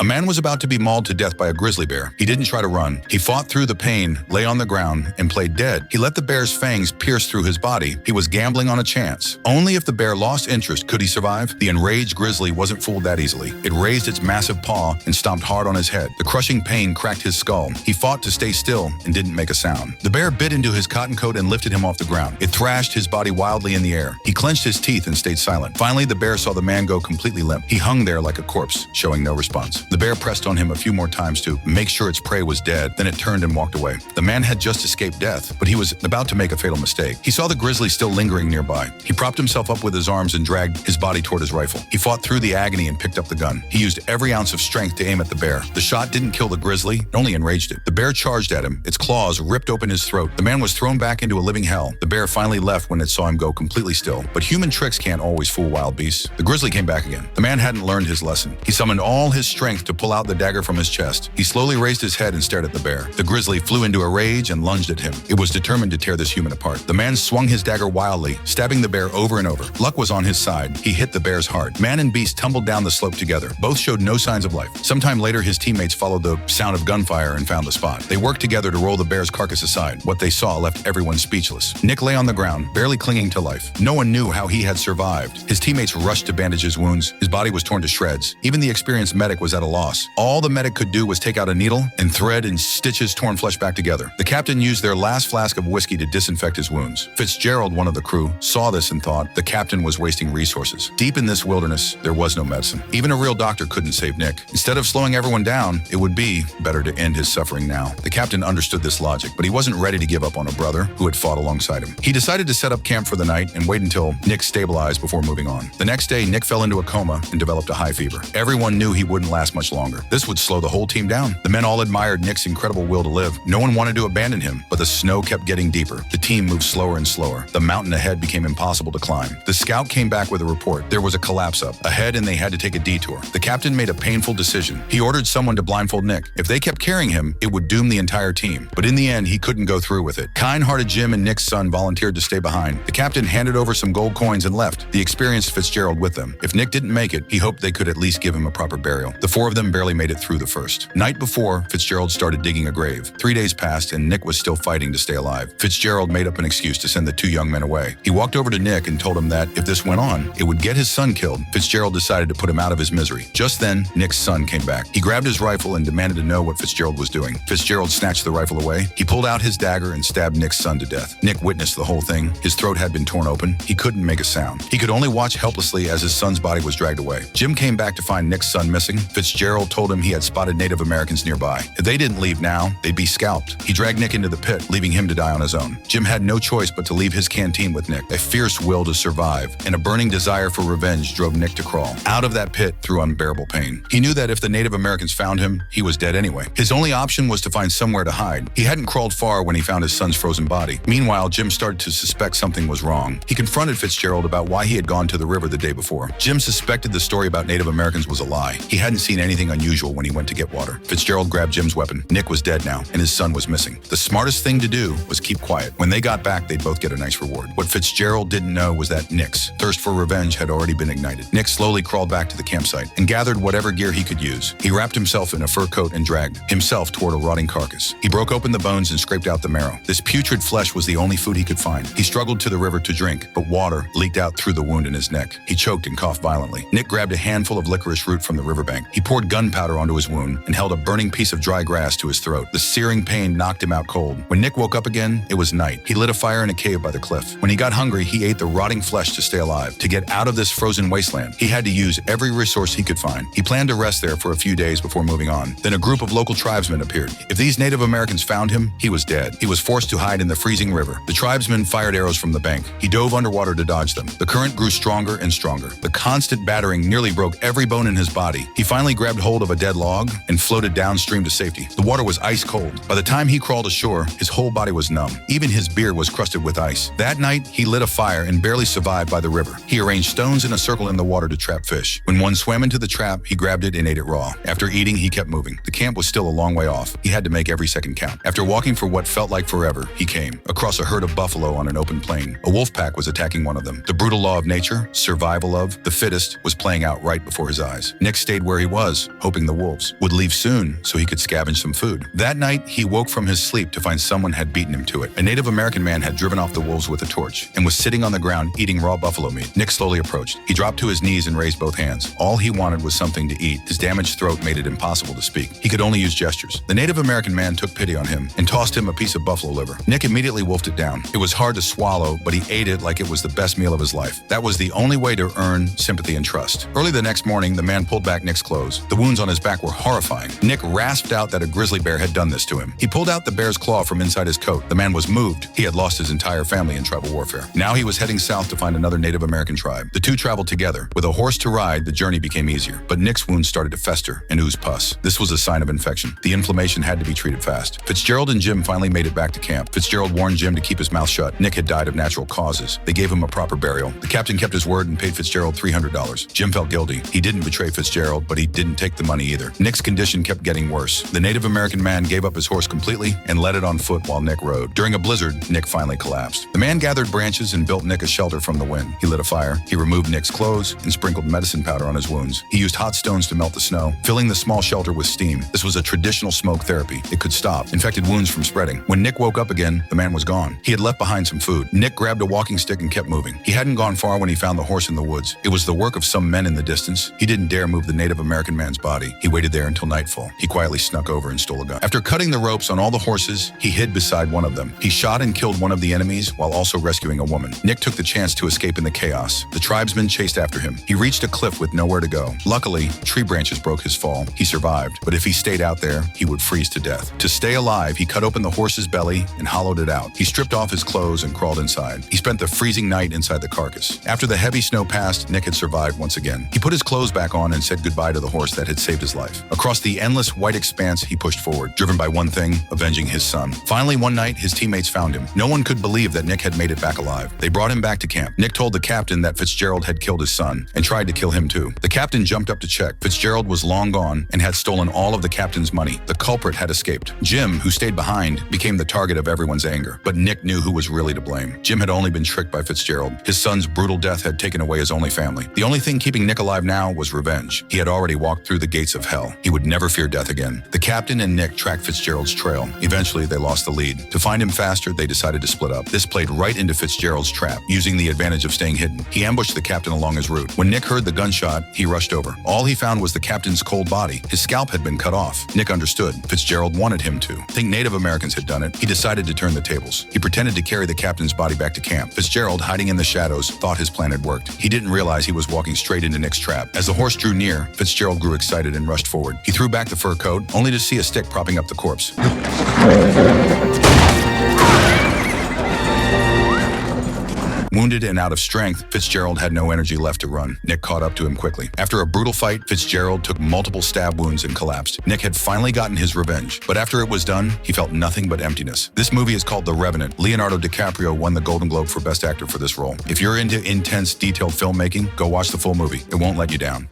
man was about to be mauled to death by a grizzly bear. He didn't try to run. He fought through the pain, lay on the ground, and played dead. He let the bear's fangs pierce through his body. He was gambling on a chance. Only if the bear lost interest could he survive. The enraged grizzly wasn't fooled that easily. It raised its massive paw and stomped hard on his head. The crushing pain cracked his skull. He fought to stay still and didn't make a sound. The bear bit into his cotton coat and lifted him off the ground. It thrashed his body wildly in the air. He clenched his teeth and stayed silent. Finally, the bear saw the man go completely limp. He hung there like a corpse, showing no response. The bear pressed on him a few more times to make sure its prey was dead, then it turned and walked away. The man had just escaped death, but he was about to make a fatal mistake. He saw the grizzly still lingering nearby. He propped himself up with his arms and dragged his body toward his rifle. He fought through the agony and picked up the gun. He used every ounce of strength to aim at the bear. The shot didn't kill the grizzly, it only enraged it. The bear charged at him. Its claws ripped open his throat. The man was thrown back into a living hell. The bear finally left when it saw him go completely still. But human tricks can't always fool wild beasts. The grizzly came back again. The man hadn't learned his lesson. He summoned all his strength to pull out the dagger from his chest. He slowly raised his head and stared at the bear. The grizzly flew into a rage and lunged at him. It was determined to tear this human apart. The man swung his dagger wildly, stabbing the bear over and over. Luck was on his side. He hit the bear's heart. Man and beast tumbled down the slope together. Both showed no signs of life. Sometime later, his teammates followed the sound of gunfire and found the spot. They worked together to roll the bear's carcass aside. What they saw left everyone speechless. Nick lay on the ground, barely clinging to life. No one knew how he had survived. His teammates rushed to bandage his wounds. His body was torn to shreds. Even the experienced medic was at a loss. All the medic could do was take out a needle and thread and stitch his torn flesh back together. The captain used their last flask of whiskey to disinfect his wounds. Fitzgerald, one of the crew, saw this and thought the captain was wasting resources. Deep in this wilderness, there was no medicine. Even a real doctor couldn't save Nick. Instead of slowing everyone down, it would be better to end his suffering now. The captain understood this logic, but he wasn't ready to give up on a brother who had fought alongside him. He decided to set up camp for the night and wait until Nick stabilized before moving on. The next day, Nick fell into a coma and developed a high fever. Everyone knew he wouldn't last much longer. This would slow the whole team down. The men all admired Nick's incredible will to live. No one wanted to abandon him, but the snow kept getting deeper. The team moved slower and slower. The mountain ahead became impossible to climb. The scout came back with a report. There was a collapse up ahead and they had to take a detour. The captain made a painful decision. He ordered someone to blindfold Nick. If they kept carrying him, it would doom the entire team. But in the end, he couldn't go through with it. Kind-hearted Jim and Nick's son volunteered to stay behind. The captain handed over some gold coins and left, the experienced Fitzgerald with them. If Nick didn't make it, he hoped they could at least give him a proper burial. The four of them barely made it through the first. Night before, Fitzgerald started digging a grave. 3 days passed and Nick was still fighting to stay alive. Fitzgerald made up an excuse to send the two young men away. He walked over to Nick and told him that if this went on, it would get his son killed. Fitzgerald decided to put him out of his misery. Just then, Nick's son came back. He grabbed his rifle and demanded to know what Fitzgerald was doing. Fitzgerald snatched the rifle away. He pulled out his dagger and stabbed Nick's son to death. Nick witnessed the whole thing. His throat had been torn open. He couldn't make a sound. He could only watch helplessly as his son's body was dragged away. Jim came back to find Nick's son missing. Fitzgerald told him he had spotted Native Americans nearby. If they didn't leave now, they'd be scalped. He dragged Nick into the pit, leaving him to die on his own. Jim had no choice but to leave his canteen with Nick. A fierce will to survive and a burning desire for revenge drove Nick to crawl out of that pit through unbearable pain. He knew that if the Native Americans found him, he was dead anyway. His only option was to find somewhere to hide. He hadn't crawled far when he found his son's frozen body. Meanwhile, Jim started to suspect something was wrong. He confronted Fitzgerald about why he had gone to the river the day before. Jim suspected the story about Native Americans was a lie. He hadn't seen anything unusual when he went to get water. Fitzgerald grabbed Jim's weapon. Nick was dead now, and his son was missing. The smartest thing to do was keep quiet. When they got back, they'd both get a nice reward. What Fitzgerald didn't know was that Nick's thirst for revenge had already been ignited. Nick slowly crawled back to the campsite and gathered whatever gear he could use. He wrapped himself in a fur coat and dragged himself toward a rotting carcass. He broke open the bones and scraped out the marrow. This putrid flesh was the only food he could find. He struggled to the river to drink, but water leaked out through the wound in his neck. He choked and coughed violently. Nick grabbed a handful of licorice root from the riverbank. He poured gunpowder onto his wound and held a burning piece of dry grass to his throat. The searing pain knocked him out cold. When Nick woke up again, it was night. He lit a fire in a cave by the cliff. When he got hungry, he ate the rotting flesh to stay alive. To get out of this frozen wasteland, he had to use every resource he could find. He planned to rest there for a few days before moving on. Then a group of local tribesmen appeared. If these Native Americans found him, he was dead. He was forced to hide in the freezing river. The tribesmen fired arrows from the bank. He dove underwater to dodge them. The current grew stronger and stronger. The constant battering nearly broke every bone in his body. He finally grabbed hold of a dead log and floated downstream to safety. The water was ice cold. By the time he crawled ashore, his whole body was numb. Even his beard was crusted with ice. That night, he lit a fire and barely survived by the river. He arranged stones in a circle in the water to trap fish. When one swam into the trap, he grabbed it and ate it raw. After eating, he kept moving. The camp was still a long way off. He had to make every second count. After walking for what felt like forever, he came across a herd of buffalo on an open plain. A wolf pack was attacking one of them. The brutal law of nature, survival of the fittest, was playing out right before his eyes. Nick stayed where he was, was, hoping the wolves would leave soon so he could scavenge some food. That night, he woke from his sleep to find someone had beaten him to it. A Native American man had driven off the wolves with a torch and was sitting on the ground eating raw buffalo meat. Nick slowly approached. He dropped to his knees and raised both hands. All he wanted was something to eat. His damaged throat made it impossible to speak. He could only use gestures. The Native American man took pity on him and tossed him a piece of buffalo liver. Nick immediately wolfed it down. It was hard to swallow, but he ate it like it was the best meal of his life. That was the only way to earn sympathy and trust. Early the next morning, the man pulled back Nick's clothes. The wounds on his back were horrifying. Nick rasped out that a grizzly bear had done this to him. He pulled out the bear's claw from inside his coat. The man was moved. He had lost his entire family in tribal warfare. Now he was heading south to find another Native American tribe. The two traveled together. With a horse to ride, the journey became easier. But Nick's wounds started to fester and ooze pus. This was a sign of infection. The inflammation had to be treated fast. Fitzgerald and Jim finally made it back to camp. Fitzgerald warned Jim to keep his mouth shut. Nick had died of natural causes. They gave him a proper burial. The captain kept his word and paid Fitzgerald $300. Jim felt guilty. He didn't betray Fitzgerald, but he didn't take the money either. Nick's condition kept getting worse. The Native American man gave up his horse completely and led it on foot while Nick rode. During a blizzard, Nick finally collapsed. The man gathered branches and built Nick a shelter from the wind. He lit a fire. He removed Nick's clothes and sprinkled medicine powder on his wounds. He used hot stones to melt the snow, filling the small shelter with steam. This was a traditional smoke therapy. It could stop infected wounds from spreading. When Nick woke up again, the man was gone. He had left behind some food. Nick grabbed a walking stick and kept moving. He hadn't gone far when he found the horse in the woods. It was the work of some men in the distance. He didn't dare move the Native American man's body. He waited there until nightfall. He quietly snuck over and stole a gun. After cutting the ropes on all the horses, he hid beside one of them. He shot and killed one of the enemies while also rescuing a woman. Nick took the chance to escape in the chaos. The tribesmen chased after him. He reached a cliff with nowhere to go. Luckily, tree branches broke his fall. He survived, but if he stayed out there, he would freeze to death. To stay alive, he cut open the horse's belly and hollowed it out. He stripped off his clothes and crawled inside. He spent the freezing night inside the carcass. After the heavy snow passed, Nick had survived once again. He put his clothes back on and said goodbye to the horse that had saved his life. Across the endless white expanse, he pushed forward, driven by one thing, avenging his son. Finally, one night, his teammates found him. No one could believe that Nick had made it back alive. They brought him back to camp. Nick told the captain that Fitzgerald had killed his son and tried to kill him too. The captain jumped up to check. Fitzgerald was long gone and had stolen all of the captain's money. The culprit had escaped. Jim, who stayed behind, became the target of everyone's anger. But Nick knew who was really to blame. Jim had only been tricked by Fitzgerald. His son's brutal death had taken away his only family. The only thing keeping Nick alive now was revenge. He had already walked through the gates of hell. He would never fear death again. The captain and Nick tracked Fitzgerald's trail. Eventually, they lost the lead. To find him faster, they decided to split up. This played right into Fitzgerald's trap, using the advantage of staying hidden. He ambushed the captain along his route. When Nick heard the gunshot, he rushed over. All he found was the captain's cold body. His scalp had been cut off. Nick understood. Fitzgerald wanted him to. Think Native Americans had done it. He decided to turn the tables. He pretended to carry the captain's body back to camp. Fitzgerald, hiding in the shadows, thought his plan had worked. He didn't realize he was walking straight into Nick's trap. As the horse drew near, Fitzgerald grew excited and rushed forward. He threw back the fur coat, only to see a stick propping up the corpse. Wounded and out of strength, Fitzgerald had no energy left to run. Nick caught up to him quickly. After a brutal fight, Fitzgerald took multiple stab wounds and collapsed. Nick had finally gotten his revenge, but after it was done, he felt nothing but emptiness. This movie is called The Revenant. Leonardo DiCaprio won the Golden Globe for Best Actor for this role. If you're into intense, detailed filmmaking, go watch the full movie. It won't let you down.